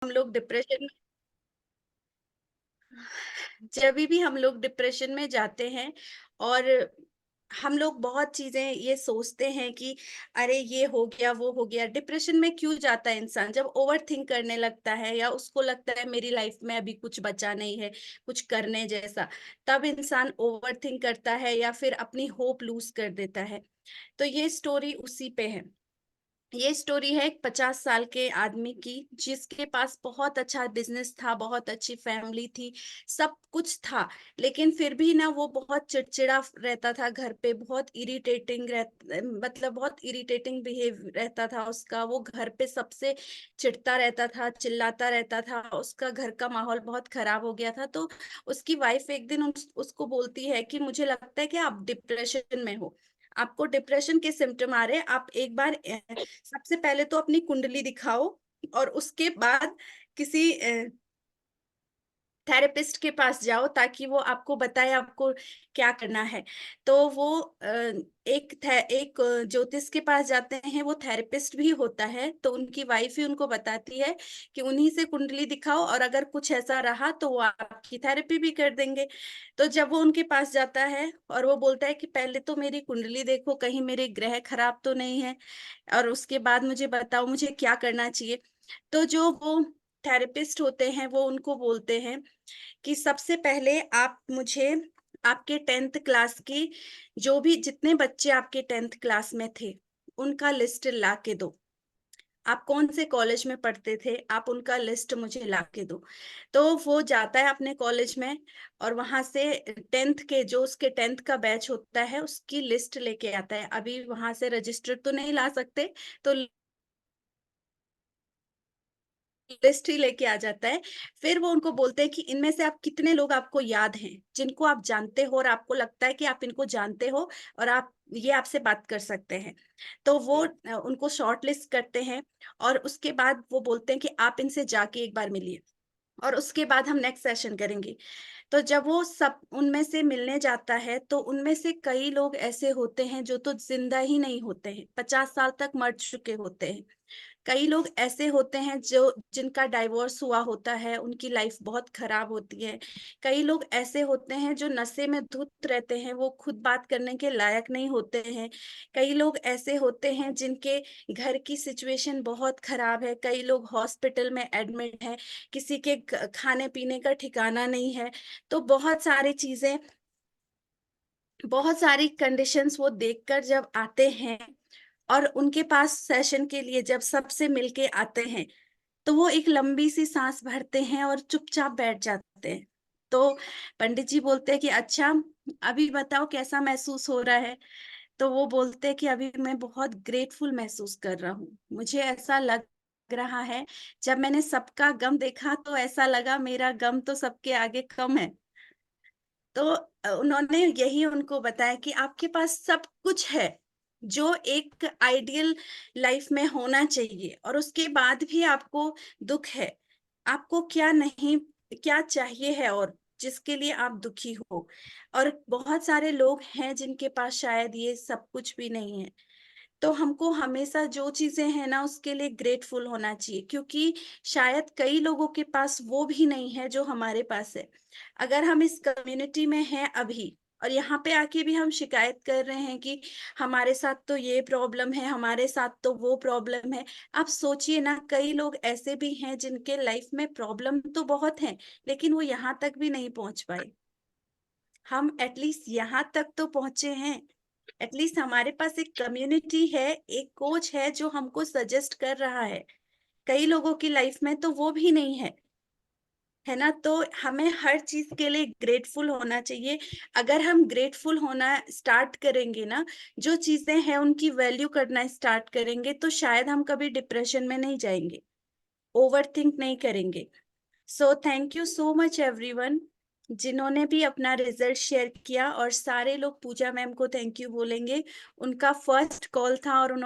हम लोग डिप्रेशन जब भी हम लोग डिप्रेशन में जाते हैं और हम लोग बहुत चीजें ये सोचते हैं कि अरे ये हो गया वो हो गया। डिप्रेशन में क्यों जाता है इंसान? जब ओवर थिंक करने लगता है या उसको लगता है मेरी लाइफ में अभी कुछ बचा नहीं है कुछ करने जैसा, तब इंसान ओवर थिंक करता है या फिर अपनी होप लूज कर देता है। तो ये स्टोरी उसी पे है। ये स्टोरी है एक 50 साल के आदमी की, जिसके पास बहुत अच्छा बिजनेस था, बहुत अच्छी फैमिली थी, सब कुछ था। लेकिन फिर भी ना वो बहुत चिड़चिड़ा रहता था घर पे, बहुत इरिटेटिंग मतलब बहुत इरिटेटिंग बिहेव रहता था उसका। वो घर पे सबसे चिढ़ता रहता था, चिल्लाता रहता था, उसका घर का माहौल बहुत खराब हो गया था। तो उसकी वाइफ एक दिन उसको बोलती है कि मुझे लगता है कि आप डिप्रेशन में हो, आपको डिप्रेशन के सिम्टम आ रहे हैं। आप एक बार सबसे पहले तो अपनी कुंडली दिखाओ और उसके बाद किसी थेरेपिस्ट के पास जाओ ताकि वो आपको बताए आपको क्या करना है। तो वो एक ज्योतिष के पास जाते हैं, वो थेरेपिस्ट भी होता है। तो उनकी वाइफ ही उनको बताती है कि उन्हीं से कुंडली दिखाओ और अगर कुछ ऐसा रहा तो वो आपकी थेरेपी भी कर देंगे। तो जब वो उनके पास जाता है और वो बोलता है कि पहले तो मेरी कुंडली देखो, कहीं मेरे ग्रह खराब तो नहीं है, और उसके बाद मुझे बताओ मुझे क्या करना चाहिए। तो जो वो थेरेपिस्ट होते हैं वो उनको बोलते हैं कि सबसे पहले आप मुझे आपके 10th क्लास की, जो भी जितने बच्चे आपके 10th क्लास में थे उनका लिस्ट ला के दो। आप कौन से कॉलेज में पढ़ते थे, आप उनका लिस्ट मुझे ला के दो। तो वो जाता है अपने कॉलेज में और वहां से 10th के, जो उसके 10th का बैच होता है उसकी लिस्ट लेके आता है। अभी वहां से रजिस्टर तो नहीं ला सकते, तो लिस्ट ही लेके आ जाता है। फिर वो उनको बोलते हैं कि इनमें से आप कितने लोग आपको याद हैं, जिनको आप जानते हो और आपको लगता है कि आप इनको जानते हो और आप ये आपसे बात कर सकते हैं। तो वो उनको शॉर्ट लिस्ट करते हैं और उसके बाद वो बोलते हैं कि आप इनसे जाके एक बार मिलिए और उसके बाद हम नेक्स्ट सेशन करेंगे। तो जब वो सब उनमें से मिलने जाता है तो उनमें से कई लोग ऐसे होते हैं जो तो जिंदा ही नहीं होते हैं, 50 साल तक मर चुके होते हैं। कई लोग ऐसे होते हैं जो जिनका डाइवोर्स हुआ होता है, उनकी लाइफ बहुत खराब होती है। कई लोग ऐसे होते हैं जो नशे में धुत रहते हैं, वो खुद बात करने के लायक नहीं होते हैं। कई लोग ऐसे होते हैं जिनके घर की सिचुएशन बहुत खराब है, कई लोग हॉस्पिटल में एडमिट हैं, किसी के खाने पीने का ठिकाना नहीं है। तो बहुत सारी कंडीशंस वो देखकर जब आते हैं और उनके पास सेशन के लिए जब सबसे मिलके आते हैं, तो वो एक लंबी सी सांस भरते हैं और चुपचाप बैठ जाते हैं। तो पंडित जी बोलते हैं कि अच्छा, अभी बताओ कैसा महसूस हो रहा है। तो वो बोलते हैं कि अभी मैं बहुत ग्रेटफुल महसूस कर रहा हूँ, मुझे ऐसा लग रहा है, जब मैंने सबका गम देखा तो ऐसा लगा मेरा गम तो सबके आगे कम है। तो उन्होंने यही उनको बताया कि आपके पास सब कुछ है जो एक आइडियल लाइफ में होना चाहिए, और उसके बाद भी आपको दुख है। आपको क्या नहीं, क्या चाहिए है और जिसके लिए आप दुखी हो। और बहुत सारे लोग हैं जिनके पास शायद ये सब कुछ भी नहीं है। तो हमको हमेशा जो चीजें हैं ना उसके लिए ग्रेटफुल होना चाहिए, क्योंकि शायद कई लोगों के पास वो भी नहीं है जो हमारे पास है। अगर हम इस कम्युनिटी में हैं अभी और यहाँ पे आके भी हम शिकायत कर रहे हैं कि हमारे साथ तो ये प्रॉब्लम है, हमारे साथ तो वो प्रॉब्लम है। आप सोचिए ना, कई लोग ऐसे भी हैं जिनके लाइफ में प्रॉब्लम तो बहुत है लेकिन वो यहाँ तक भी नहीं पहुंच पाए। हम एटलीस्ट यहाँ तक तो पहुंचे हैं। एटलीस्ट हमारे पास एक कम्युनिटी है, एक कोच है जो हमको सजेस्ट कर रहा है। कई लोगों की लाइफ में तो वो भी नहीं है, है ना। तो हमें हर चीज के लिए ग्रेटफुल होना चाहिए। अगर हम ग्रेटफुल होना स्टार्ट करेंगे ना, जो चीजें हैं उनकी वैल्यू करना स्टार्ट करेंगे, तो शायद हम कभी डिप्रेशन में नहीं जाएंगे, ओवर थिंक नहीं करेंगे। So thank you so much everyone, जिन्होंने भी अपना रिजल्ट शेयर किया। और सारे लोग पूजा मैम को थैंक यू बोलेंगे, उनका फर्स्ट कॉल था और उन्होंने